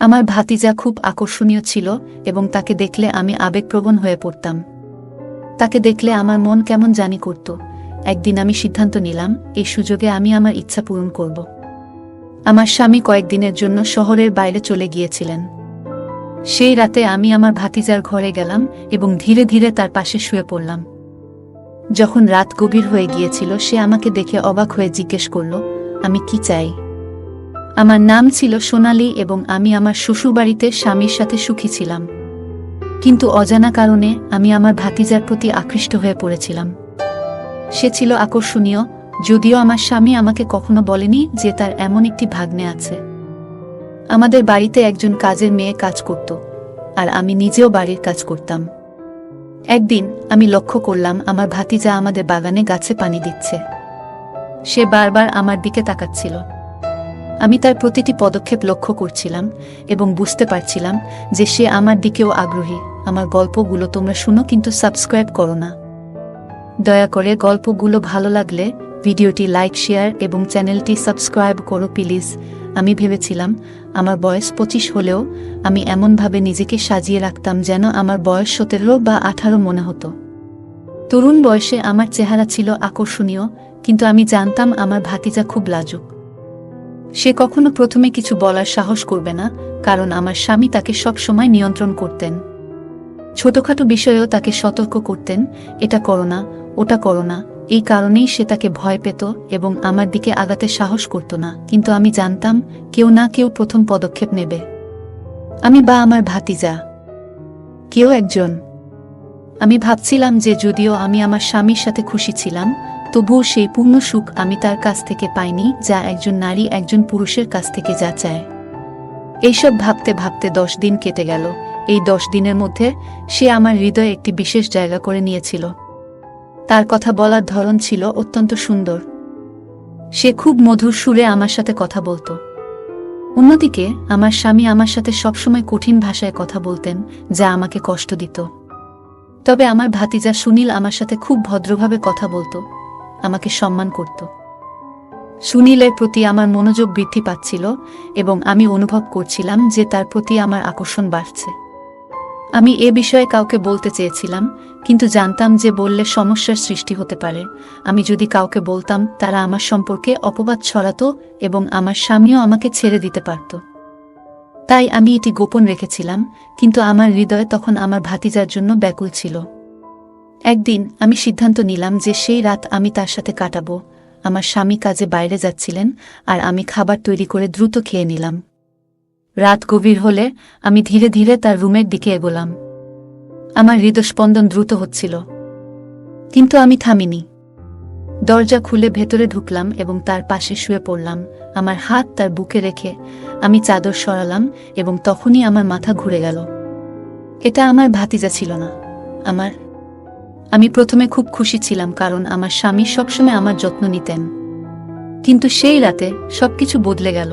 আমার ভাতিজা খুব আকর্ষণীয় ছিল এবং তাকে দেখলে আমি আবেগপ্রবণ হয়ে পড়তাম। তাকে দেখলে আমার মন কেমন জানি করত। একদিন আমি সিদ্ধান্ত নিলাম, এই সুযোগে আমি আমার ইচ্ছা পূরণ করব। আমার স্বামী কয়েকদিনের জন্য শহরের বাইরে চলে গিয়েছিলেন। সেই রাতে আমি আমার ভাতিজার ঘরে গেলাম এবং ধীরে ধীরে তার পাশে শুয়ে পড়লাম। যখন রাত গভীর হয়ে গিয়েছিল, সে আমাকে দেখে অবাক হয়ে জিজ্ঞেস করল, আমি কি চাই? আমার নাম ছিল সোনালী এবং আমি আমার শ্বশুরবাড়িতে স্বামীর সাথে সুখী ছিলাম। কিন্তু অজানা কারণে আমি আমার ভাতিজার প্রতি আকৃষ্ট হয়ে পড়েছিলাম। সে ছিল আকর্ষণীয়, যদিও আমার স্বামী আমাকে কখনো বলেনি যে তার এমন একটি ভাগ্নে আছে। আমাদের বাড়িতে একজন কাজের মেয়ে কাজ করত, আর আমি নিজেও বাড়ির কাজ করতাম। একদিন আমি লক্ষ্য করলাম আমার ভাতিজা আমাদের বাগানে গাছে পানি দিচ্ছে। সে বারবার আমার দিকে তাকাচ্ছিল। আমি তার প্রতিটি পদক্ষেপ লক্ষ্য করছিলাম এবং বুঝতে পারছিলাম যে সে আমার দিকেও আগ্রহী। আমার গল্পগুলো তোমরা শুনো, কিন্তু সাবস্ক্রাইব করো না। দয়া করে গল্পগুলো ভালো লাগলে ভিডিওটি লাইক, শেয়ার এবং চ্যানেলটি সাবস্ক্রাইব করো প্লিজ। আমি ভেবেছিলাম আমার বয়স 25 হলেও আমি এমনভাবে নিজেকে সাজিয়ে রাখতাম যেন আমার বয়স 17 বা 18 মনে হতো। তরুণ বয়সে আমার চেহারা ছিল আকর্ষণীয়, কিন্তু আমি জানতাম আমার ভাতিজা খুব লাজুক। সে কখনো প্রথমে কিছু বলার সাহস করবে না, কারণ আমার স্বামী তাকে সব সময় নিয়ন্ত্রণ করতেন। ছোটখাটো বিষয়েও তাকে সতর্ক করতেন, এটা করো না, ওটা করো না। এই কারণেই সে তাকে ভয় পেত এবং আমার দিকে আগাতে সাহস করত না। কিন্তু আমি জানতাম কেউ না কেউ প্রথম পদক্ষেপ নেবে। আমি বা আমার ভাতিজা, কেউ একজন। আমি ভাবছিলাম যে যদিও আমি আমার স্বামীর সাথে খুশি ছিলাম, তবুও সেই পূর্ণ সুখ আমি তার কাছ থেকে পাইনি, যা একজন নারী একজন পুরুষের কাছ থেকে যা চায়। এইসব ভাবতে ভাবতে 10 দিন কেটে গেল। এই 10 দিনের মধ্যে সে আমার হৃদয়ে একটি বিশেষ জায়গা করে নিয়েছিল। তার কথা বলার ধরন ছিল অত্যন্ত সুন্দর। সে খুব মধুর সুরে আমার সাথে কথা বলতো। অন্যদিকে আমার স্বামী আমার সাথে সবসময় কঠিন ভাষায় কথা বলতেন, যা আমাকে কষ্ট দিত। তবে আমার ভাতিজা সুনীল আমার সাথে খুব ভদ্রভাবে কথা বলতো, আমাকে সম্মান করত। সুনীলের প্রতি আমার মনোযোগ বৃদ্ধি পাচ্ছিল এবং আমি অনুভব করছিলাম যে তার প্রতি আমার আকর্ষণ বাড়ছে। আমি এ বিষয়ে কাউকে বলতে চেয়েছিলাম, কিন্তু জানতাম যে বললে সমস্যার সৃষ্টি হতে পারে। আমি যদি কাউকে বলতাম, তারা আমার সম্পর্কে অপবাদ ছড়াতো এবং আমার স্বামীও আমাকে ছেড়ে দিতে পারত। তাই আমি এটি গোপন রেখেছিলাম, কিন্তু আমার হৃদয় তখন আমার ভাতিজার জন্য ব্যাকুল ছিল। একদিন আমি সিদ্ধান্ত নিলাম যে সেই রাত আমি তার সাথে কাটাবো। আমার স্বামী কাজে বাইরে যাচ্ছিলেন আর আমি খাবার তৈরি করে দ্রুত খেয়ে নিলাম। রাত গভীর হলে আমি ধীরে ধীরে তার রুমের দিকে এগোলাম। আমার হৃদস্পন্দন দ্রুত হচ্ছিল, কিন্তু আমি থামিনি। দরজা খুলে ভেতরে ঢুকলাম এবং তার পাশে শুয়ে পড়লাম। আমার হাত তার বুকে রেখে আমি চাদর সরালাম এবং তখনই আমার মাথা ঘুরে গেল। এটা আমার ভাতিজা ছিল না, আমি প্রথমে খুব খুশি ছিলাম, কারণ আমার স্বামী সবসময় আমার যত্ন নিতেন। কিন্তু সেই রাতে সবকিছু বদলে গেল।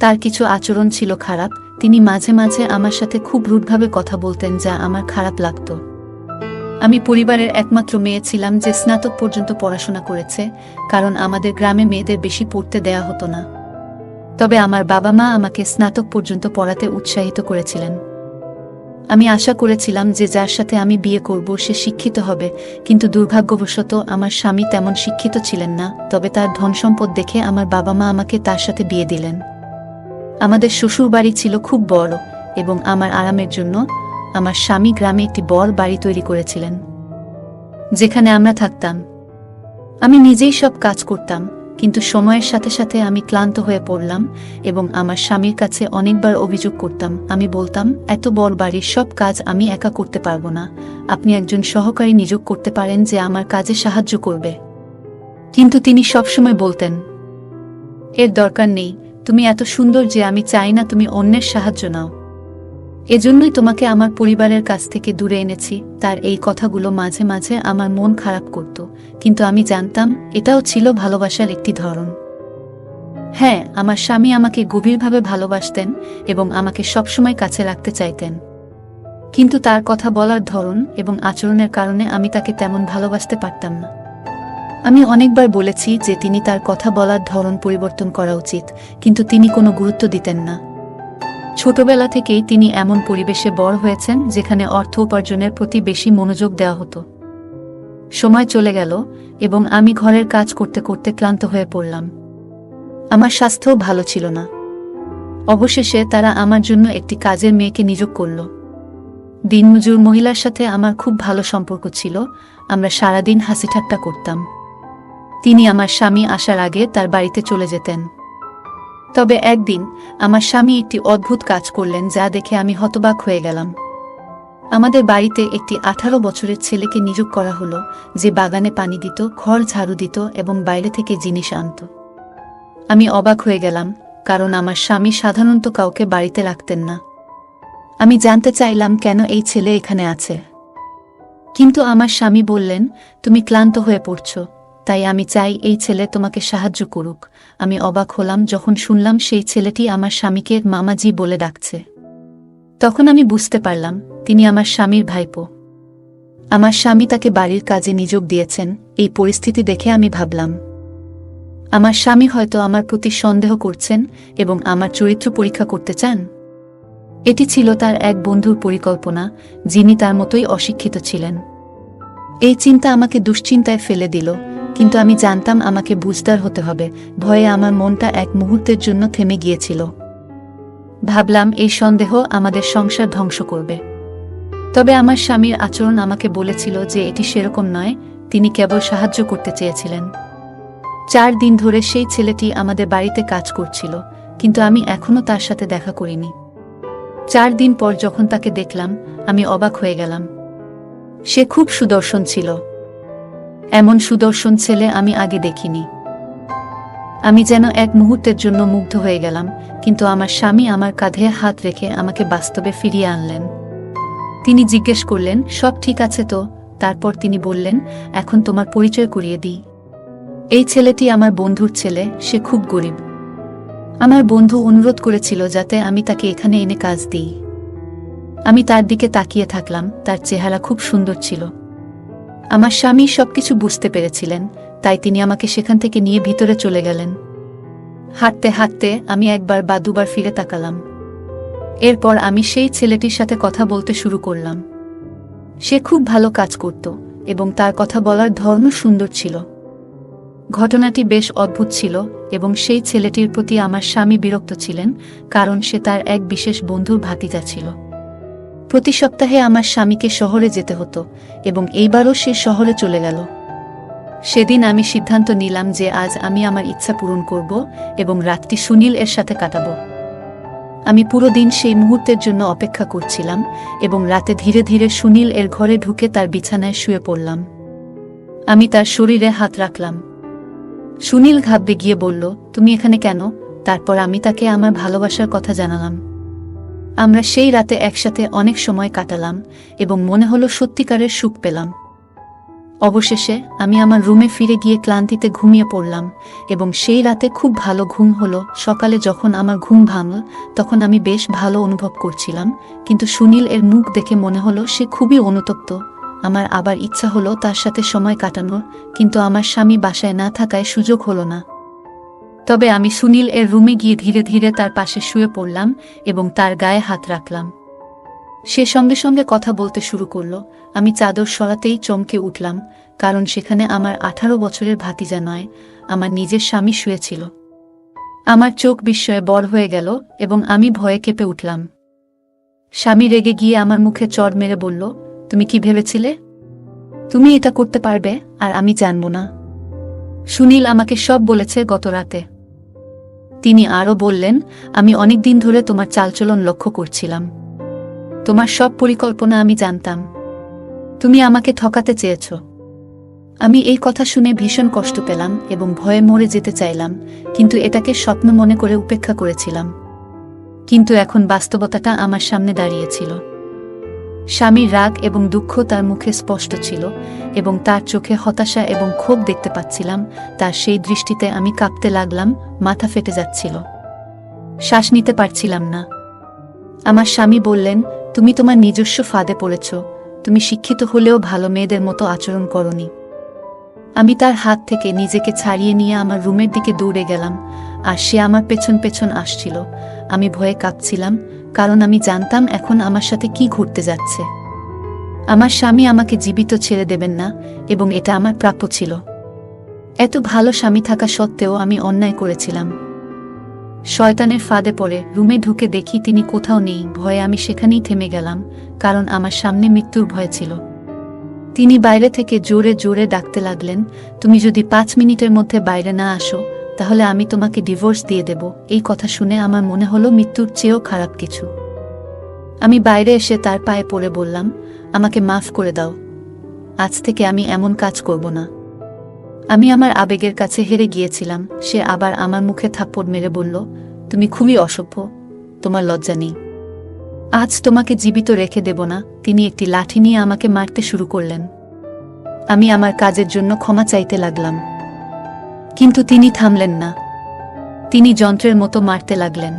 তার কিছু আচরণ ছিল খারাপ। তিনি মাঝে মাঝে আমার সাথে খুব রুডভাবে কথা বলতেন, যা আমার খারাপ লাগত। আমি পরিবারের একমাত্র মেয়ে ছিলাম যে স্নাতক পর্যন্ত পড়াশোনা করেছে, কারণ আমাদের গ্রামে মেয়েদের বেশি পড়তে দেয়া হতো না। তবে আমার বাবা মা আমাকে স্নাতক পর্যন্ত পড়াতে উৎসাহিত করেছিলেন। আমি আশা করেছিলাম যে যার সাথে আমি বিয়ে করব সে শিক্ষিত হবে, কিন্তু দুর্ভাগ্যবশত আমার স্বামী তেমন শিক্ষিত ছিলেন না। তবে তার ধনসম্পদ দেখে আমার বাবা মা আমাকে তার সাথে বিয়ে দিলেন। আমাদের শ্বশুরবাড়ি ছিল খুব বড় এবং আমার আরামের জন্য আমার স্বামী গ্রামে একটি বড় বাড়ি তৈরি করেছিলেন, যেখানে আমরা থাকতাম। আমি নিজেই সব কাজ করতাম, কিন্তু সময়ের সাথে সাথে আমি ক্লান্ত হয়ে পড়লাম এবং আমার স্বামীর কাছে অনেকবার অভিযোগ করতাম। আমি বলতাম, এত বড় বাড়ির সব কাজ আমি একা করতে পারবো না। আপনি একজন সহকারী নিয়োগ করতে পারেন যে আমার কাজে সাহায্য করবে। কিন্তু তিনি সবসময় বলতেন, এর দরকার নেই, তুমি এত সুন্দর যে আমি চাই না তুমি অন্যের সাহায্য নাও। এজন্যই তোমাকে আমার পরিবারের কাছ থেকে দূরে এনেছি। তার এই কথাগুলো মাঝে মাঝে আমার মন খারাপ করত, কিন্তু আমি জানতাম এটাও ছিল ভালোবাসার একটি ধরন। হ্যাঁ, আমার স্বামী আমাকে গভীরভাবে ভালোবাসতেন এবং আমাকে সবসময় কাছে রাখতে চাইতেন। কিন্তু তার কথা বলার ধরন এবং আচরণের কারণে আমি তাকে তেমন ভালোবাসতে পারতাম না। আমি অনেকবার বলেছি যে তিনি তার কথা বলার ধরন পরিবর্তন করা উচিত, কিন্তু তিনি কোনো গুরুত্ব দিতেন না। ছোটবেলা থেকেই তিনি এমন পরিবেশে বড় হয়েছেন যেখানে অর্থ উপার্জনের প্রতি বেশি মনোযোগ দেওয়া হতো। সময় চলে গেল এবং আমি ঘরের কাজ করতে করতে ক্লান্ত হয়ে পড়লাম। আমার স্বাস্থ্যও ভালো ছিল না। অবশেষে তারা আমার জন্য একটি কাজের মেয়েকে নিয়োগ করল। দিনমজুর মহিলার সাথে আমার খুব ভালো সম্পর্ক ছিল। আমরা সারাদিন হাসিঠাট্টা করতাম। তিনি আমার স্বামী আসার আগে তার বাড়িতে চলে যেতেন। তবে একদিন আমার স্বামী একটি অদ্ভুত কাজ করলেন যা দেখে আমি হতবাক হয়ে গেলাম। আমাদের বাড়িতে একটি 18 বছরের ছেলেকে নিয়োগ করা হলো, যে বাগানে পানি দিত, ঘর ঝাড়ু দিত এবং বাইরে থেকে জিনিস আনত। আমি অবাক হয়ে গেলাম, কারণ আমার স্বামী সাধারণত কাউকে বাড়িতে রাখতেন না। আমি জানতে চাইলাম কেন এই ছেলে এখানে আছে। কিন্তু আমার স্বামী বললেন, তুমি ক্লান্ত হয়ে পড়ছ, তাই আমি চাই এই ছেলে তোমাকে সাহায্য করুক। আমি অবাক হলাম যখন শুনলাম সেই ছেলেটি আমার স্বামীকে মামাজি বলে ডাকছে। তখন আমি বুঝতে পারলাম তিনি আমার স্বামীর ভাইপো। আমার স্বামী তাকে বাড়ির কাজে নিয়োগ দিয়েছেন। এই পরিস্থিতি দেখে আমি ভাবলাম, আমার স্বামী হয়তো আমার প্রতি সন্দেহ করছেন এবং আমার চরিত্র পরীক্ষা করতে চান। এটি ছিল তার এক বন্ধুর পরিকল্পনা, যিনি তার মতোই অশিক্ষিত ছিলেন। এই চিন্তা আমাকে দুশ্চিন্তায় ফেলে দিল, কিন্তু আমি জানতাম আমাকে বুঝদার হতে হবে। ভয়ে আমার মনটা এক মুহূর্তের জন্য থেমে গিয়েছিল। ভাবলাম এই সন্দেহ আমাদের সংসার ধ্বংস করবে। তবে আমার স্বামীর আচরণ আমাকে বলেছিল যে এটি সেরকম নয়, তিনি কেবল সাহায্য করতে চেয়েছিলেন। 4 দিন ধরে সেই ছেলেটি আমাদের বাড়িতে কাজ করছিল, কিন্তু আমি এখনো তার সাথে দেখা করিনি। 4 দিন পর যখন তাকে দেখলাম, আমি অবাক হয়ে গেলাম। সে খুব সুদর্শন ছিল। এমন সুদর্শন ছেলে আমি আগে দেখিনি। আমি যেন এক মুহূর্তের জন্য মুগ্ধ হয়ে গেলাম, কিন্তু আমার স্বামী আমার কাঁধে হাত রেখে আমাকে বাস্তবে ফিরিয়ে আনলেন। তিনি জিজ্ঞেস করলেন, সব ঠিক আছে তো? তারপর তিনি বললেন, এখন তোমার পরিচয় করিয়ে দিই। এই ছেলেটি আমার বন্ধুর ছেলে, সে খুব গরিব। আমার বন্ধু অনুরোধ করেছিল যাতে আমি তাকে এখানে এনে কাজ দিই। আমি তার দিকে তাকিয়ে থাকলাম, তার চেহারা খুব সুন্দর ছিল। আমার স্বামী সবকিছু বুঝতে পেরেছিলেন, তাই তিনি আমাকে সেখান থেকে নিয়ে ভিতরে চলে গেলেন। হাঁটতে হাঁটতে আমি একবার বা দুবার ফিরে তাকালাম। এরপর আমি সেই ছেলেটির সাথে কথা বলতে শুরু করলাম। সে খুব ভালো কাজ করত এবং তার কথা বলার ধর্ম সুন্দর ছিল। ঘটনাটি বেশ অদ্ভুত ছিল এবং সেই ছেলেটির প্রতি আমার স্বামী বিরক্ত ছিলেন, কারণ সে তার এক বিশেষ বন্ধুর ভাতিজা ছিল। প্রতি সপ্তাহে আমার স্বামীকে শহরে যেতে হতো এবং এইবারও সে শহরে চলে গেল। সেদিন আমি সিদ্ধান্ত নিলাম যে আজ আমি আমার ইচ্ছা পূরণ করব এবং রাতটি সুনীল এর সাথে কাটাবো। আমি পুরো দিন সেই মুহূর্তের জন্য অপেক্ষা করছিলাম এবং রাতে ধীরে ধীরে সুনীল এর ঘরে ঢুকে তার বিছানায় শুয়ে পড়লাম। আমি তার শরীরে হাত রাখলাম। সুনীল ঘাবড়ে গিয়ে বলল, তুমি এখানে কেন? তারপর আমি তাকে আমার ভালোবাসার কথা জানালাম। আমরা সেই রাতে একসাথে অনেক সময় কাটালাম এবং মনে হলো সত্যিকারের সুখ পেলাম। অবশেষে আমি আমার রুমে ফিরে গিয়ে ক্লান্তিতে ঘুমিয়ে পড়লাম এবং সেই রাতে খুব ভালো ঘুম হলো। সকালে যখন আমার ঘুম ভাঙল তখন আমি বেশ ভালো অনুভব করছিলাম, কিন্তু সুনীল এর মুখ দেখে মনে হলো সে খুবই অনুতপ্ত। আমার আবার ইচ্ছা হলো তার সাথে সময় কাটানোর, কিন্তু আমার স্বামী বাসায় না থাকায় সুযোগ হলো না। তবে আমি সুনীল এর রুমে গিয়ে ধীরে ধীরে তার পাশে শুয়ে পড়লাম এবং তার গায়ে হাত রাখলাম। সে সঙ্গে সঙ্গে কথা বলতে শুরু করল। আমি চাদর সরাতেই চমকে উঠলাম, কারণ সেখানে আমার 18 বছরের ভাতিজা নয়, আমার নিজের স্বামী শুয়েছিল। আমার চোখ বিস্ময়ে বড় হয়ে গেল এবং আমি ভয়ে কেঁপে উঠলাম। স্বামী রেগে গিয়ে আমার মুখে চড় মেরে বলল, তুমি কি ভেবেছিলে তুমি এটা করতে পারবে আর আমি জানব না? সুনীল আমাকে সব বলেছে গত রাতে। তিনি আরও বললেন, আমি অনেক দিন ধরে তোমার চালচলন লক্ষ্য করছিলাম। তোমার সব পরিকল্পনা আমি জানতাম। তুমি আমাকে ঠকাতে চেয়েছ। আমি এই কথা শুনে ভীষণ কষ্ট পেলাম এবং ভয়ে মরে যেতে চাইলাম, কিন্তু এটাকে স্বপ্ন মনে করে উপেক্ষা করেছিলাম। কিন্তু এখন বাস্তবতাটা আমার সামনে দাঁড়িয়েছিল। স্বামীর রাগ এবং দুঃখ তার মুখে স্পষ্ট ছিল এবং তার চোখে হতাশা এবং ক্ষোভ দেখতে পাচ্ছিলাম। তার সেই দৃষ্টিতে আমি কাঁপতে লাগলাম, মাথা ফেটে যাচ্ছিল, শ্বাস নিতে পারছিলাম না। আমার স্বামী বললেন, তুমি তোমার নিজস্ব ফাঁদে পড়েছ। তুমি শিক্ষিত হলেও ভালো মেয়েদের মতো আচরণ করনি। আমি তার হাত থেকে নিজেকে ছাড়িয়ে নিয়ে আমার রুমের দিকে দৌড়ে গেলাম, আর সে আমার পেছন পেছন আসছিল। আমি ভয়ে কাঁপছিলাম, কারণ আমি জানতাম এখন আমার সাথে কি ঘটতে যাচ্ছে। আমার স্বামী আমাকে জীবিত ছেড়ে দেবেন না, এবং এটা আমার প্রাপ্য ছিল। এত ভালো স্বামী থাকা সত্ত্বেও আমি অন্যায় করেছিলাম। শয়তানের ফাঁদে পড়ে রুমে ঢুকে দেখি তিনি কোথাও নেই। ভয়ে আমি সেখানেই থেমে গেলাম, কারণ আমার সামনে মৃত্যুর ভয় ছিল। তিনি বাইরে থেকে জোরে জোরে ডাকতে লাগলেন, তুমি যদি 5 মিনিটের মধ্যে বাইরে না আসো তাহলে আমি তোমাকে ডিভোর্স দিয়ে দেব। এই কথা শুনে আমার মনে হলো মৃত্যুর চেয়েও খারাপ কিছু। আমি বাইরে এসে তার পায়ে পড়ে বললাম, আমাকে মাফ করে দাও, আজ থেকে আমি এমন কাজ করব না। আমি আমার আবেগের কাছে হেরে গিয়েছিলাম। সে আবার আমার মুখে থাপ্পড় মেরে বলল, তুমি খুবই অসভ্য, তোমার লজ্জা নেই। আজ তোমাকে জীবিত রেখে দেব না। তিনি একটি লাঠি নিয়ে আমাকে মারতে শুরু করলেন। আমি আমার কাজের জন্য ক্ষমা চাইতে লাগলাম, কিন্তু তিনি থামলেন না। তিনি যন্ত্রের মতো মারতে লাগলেন।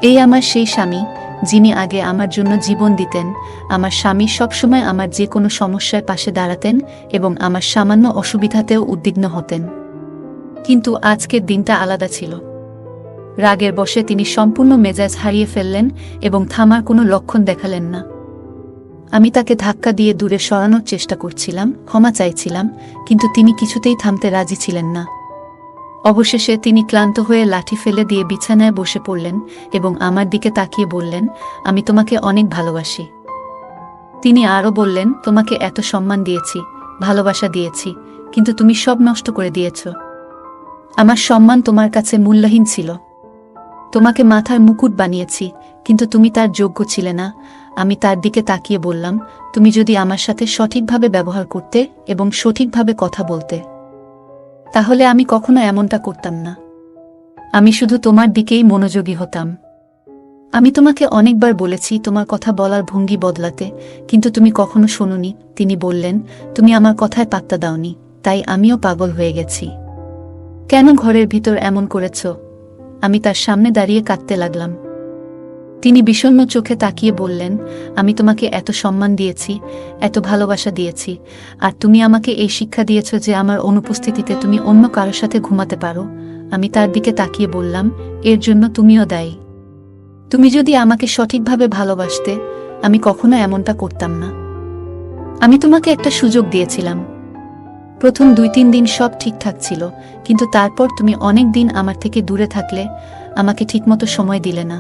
এই আমার সেই স্বামী, যিনি আগে আমার জন্য জীবন দিতেন। আমার স্বামী সবসময় আমার যে কোনো সমস্যার পাশে দাঁড়াতেন এবং আমার সামান্য অসুবিধাতেও উদ্বিগ্ন হতেন। কিন্তু আজকের দিনটা আলাদা ছিল। রাগের বশে তিনি সম্পূর্ণ মেজাজ হারিয়ে ফেললেন এবং থামার কোনো লক্ষণ দেখালেন না। আমি তাকে ধাক্কা দিয়ে দূরে সরানোর চেষ্টা করছিলাম, ক্ষমা চাইছিলাম, কিন্তু তিনি কিছুতেই থামতে রাজি ছিলেন না। অবশেষে তিনি ক্লান্ত হয়ে লাঠি ফেলে দিয়ে বিছানায় বসে পড়লেন এবং আমার দিকে তাকিয়ে বললেন, আমি তোমাকে অনেক ভালোবাসি। তিনি আরও বললেন, তোমাকে এত সম্মান দিয়েছি, ভালোবাসা দিয়েছি, কিন্তু তুমি সব নষ্ট করে দিয়েছ। আমার সম্মান তোমার কাছে মূল্যহীন ছিল। তোমাকে মাথার মুকুট বানিয়েছি, কিন্তু তুমি তার যোগ্য ছিলে না। আমি তার দিকে তাকিয়ে বললাম, তুমি যদি আমার সাথে সঠিকভাবে ব্যবহার করতে এবং সঠিকভাবে কথা বলতে, তাহলে আমি কখনো এমনটা করতাম না। আমি শুধু তোমার দিকেই মনোযোগী হতাম। আমি তোমাকে অনেকবার বলেছি তোমার কথা বলার ভঙ্গি বদলাতে, কিন্তু তুমি কখনো শোনোনি। তিনি বললেন, তুমি আমার কথায় পাত্তা দাওনি, তাই আমিও পাগল হয়ে গেছি। কেন ঘরের ভিতর এমন করেছ? আমি তার সামনে দাঁড়িয়ে কাঁদতে লাগলাম। তিনি বিষণ্ণ চোখে তাকিয়ে বললেন, আমি তোমাকে এত সম্মান দিয়েছি, এত ভালোবাসা দিয়েছি, আর তুমি আমাকে এই শিক্ষা দিয়েছ যে আমার অনুপস্থিতিতে তুমি অন্য কারোর সাথে ঘুমাতে পারো। আমি তার দিকে তাকিয়ে বললাম, এর জন্য তুমিও দায়ী। তুমি যদি আমাকে সঠিকভাবে ভালোবাসতে, আমি কখনো এমনটা করতাম না। আমি তোমাকে একটা সুযোগ দিয়েছিলাম। প্রথম 2-3 দিন সব ঠিকঠাক ছিল, কিন্তু তারপর তুমি অনেক দিন আমার থেকে দূরে থাকলে, আমাকে ঠিকমতো সময় দিলে না।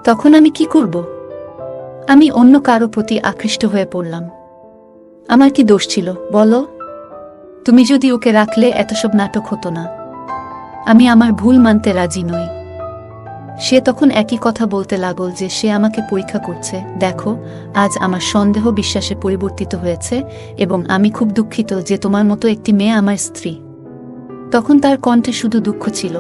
তখন আমি কি করব? আমি অন্য কারো প্রতি আকৃষ্ট হয়ে পড়লাম। আমার কি দোষ ছিল বলো? তুমি যদি ওকে রাখলে এত সব নাটক হতো না। আমি আমার ভুল মানতে রাজি নই। সে তখন একই কথা বলতে লাগল যে সে আমাকে পরীক্ষা করছে। দেখো, আজ আমার সন্দেহ বিশ্বাসে পরিবর্তিত হয়েছে এবং আমি খুব দুঃখিত যে তোমার মতো একটি মেয়ে আমার স্ত্রী। তখন তার কণ্ঠে শুধু দুঃখ ছিল।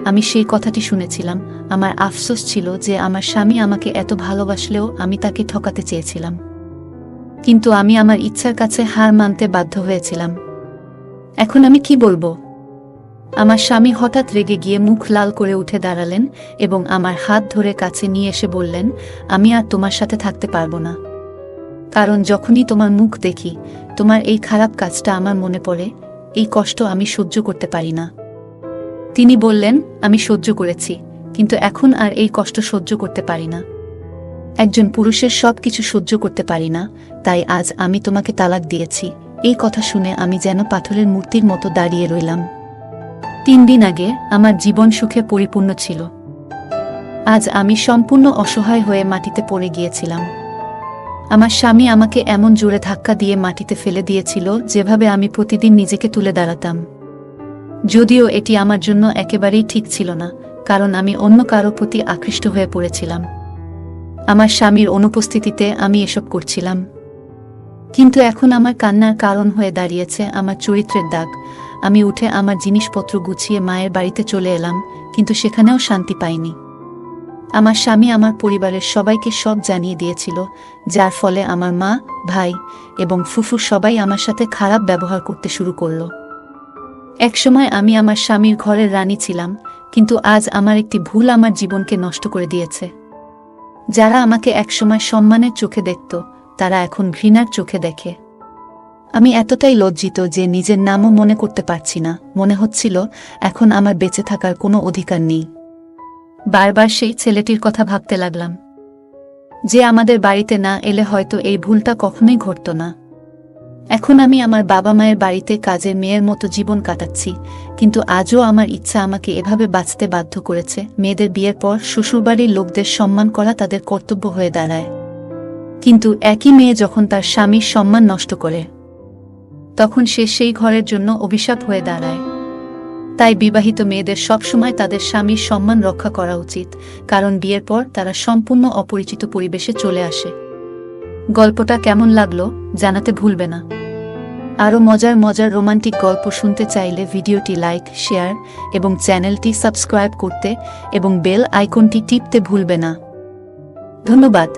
আমি সেই কথাটি শুনেছিলাম। আমার আফসোস ছিল যে আমার স্বামী আমাকে এত ভালোবাসলেও আমি তাকে ঠকাতে চেয়েছিলাম, কিন্তু আমি আমার ইচ্ছার কাছে হার মানতে বাধ্য হয়েছিলাম। এখন আমি কি বলবো? আমার স্বামী হঠাৎ রেগে গিয়ে মুখ লাল করে উঠে দাঁড়ালেন এবং আমার হাত ধরে কাছে নিয়ে এসে বললেন, আমি আর তোমার সাথে থাকতে পারবো না। কারণ যখনই তোমার মুখ দেখি, তোমার এই খারাপ কাজটা আমার মনে পড়ে। এই কষ্ট আমি সহ্য করতে পারি না। তিনি বললেন, আমি সহ্য করেছি, কিন্তু এখন আর এই কষ্ট সহ্য করতে পারি না। একজন পুরুষের সবকিছু সহ্য করতে পারি না, তাই আজ আমি তোমাকে তালাক দিয়েছি। এই কথা শুনে আমি যেন পাথরের মূর্তির মতো দাঁড়িয়ে রইলাম। 3 দিন আগে আমার জীবন সুখে পরিপূর্ণ ছিল। আজ আমি সম্পূর্ণ অসহায় হয়ে মাটিতে পড়ে গিয়েছিলাম। আমার স্বামী আমাকে এমন জোরে ধাক্কা দিয়ে মাটিতে ফেলে দিয়েছিল যেভাবে আমি প্রতিদিন নিজেকে তুলে দাঁড়াতাম। যদিও এটি আমার জন্য একেবারেই ঠিক ছিল না, কারণ আমি অন্য কারো প্রতি আকৃষ্ট হয়ে পড়েছিলাম। আমার স্বামীর অনুপস্থিতিতে আমি এসব করছিলাম। কিন্তু এখন আমার কান্নার কারণ হয়ে দাঁড়িয়েছে আমার চরিত্রের দাগ। আমি উঠে আমার জিনিসপত্র গুছিয়ে মায়ের বাড়িতে চলে এলাম, কিন্তু সেখানেও শান্তি পাইনি। আমার স্বামী আমার পরিবারের সবাইকে সব জানিয়ে দিয়েছিল, যার ফলে আমার মা, ভাই এবং ফুফু সবাই আমার সাথে খারাপ ব্যবহার করতে শুরু করল। একসময় আমি আমার স্বামীর ঘরের রানী ছিলাম, কিন্তু আজ আমার একটি ভুল আমার জীবনকে নষ্ট করে দিয়েছে। যারা আমাকে একসময় সম্মানের চোখে দেখত, তারা এখন ঘৃণার চোখে দেখে। আমি এতটাই লজ্জিত যে নিজের নামও মনে করতে পারছি না। মনে হচ্ছিল এখন আমার বেঁচে থাকার কোনো অধিকার নেই। বারবার সেই ছেলেটির কথা ভাবতে লাগলাম, যে আমাদের বাড়িতে না এলে হয়তো এই ভুলটা কখনোই ঘটত না। এখন আমি আমার বাবা মায়ের বাড়িতে কাজের মেয়ের মতো জীবন কাটাচ্ছি, কিন্তু আজও আমার ইচ্ছা আমাকে এভাবে বাঁচতে বাধ্য করেছে। মেয়েদের বিয়ের পর শ্বশুরবাড়ির লোকদের সম্মান করা তাদের কর্তব্য হয়ে দাঁড়ায়, কিন্তু একই মেয়ে যখন তার স্বামীর সম্মান নষ্ট করে, তখন সে সেই ঘরের জন্য অভিশাপ হয়ে দাঁড়ায়। তাই বিবাহিত মেয়েদের সবসময় তাদের স্বামীর সম্মান রক্ষা করা উচিত, কারণ বিয়ের পর তারা সম্পূর্ণ অপরিচিত পরিবেশে চলে আসে। গল্পটা কেমন লাগলো জানাতে ভুলবে না। আরও মজার মজার রোমান্টিক গল্প শুনতে চাইলে ভিডিওটি লাইক, শেয়ার এবং চ্যানেলটি সাবস্ক্রাইব করতে এবং বেল আইকনটি টিপতে ভুলবে না। ধন্যবাদ।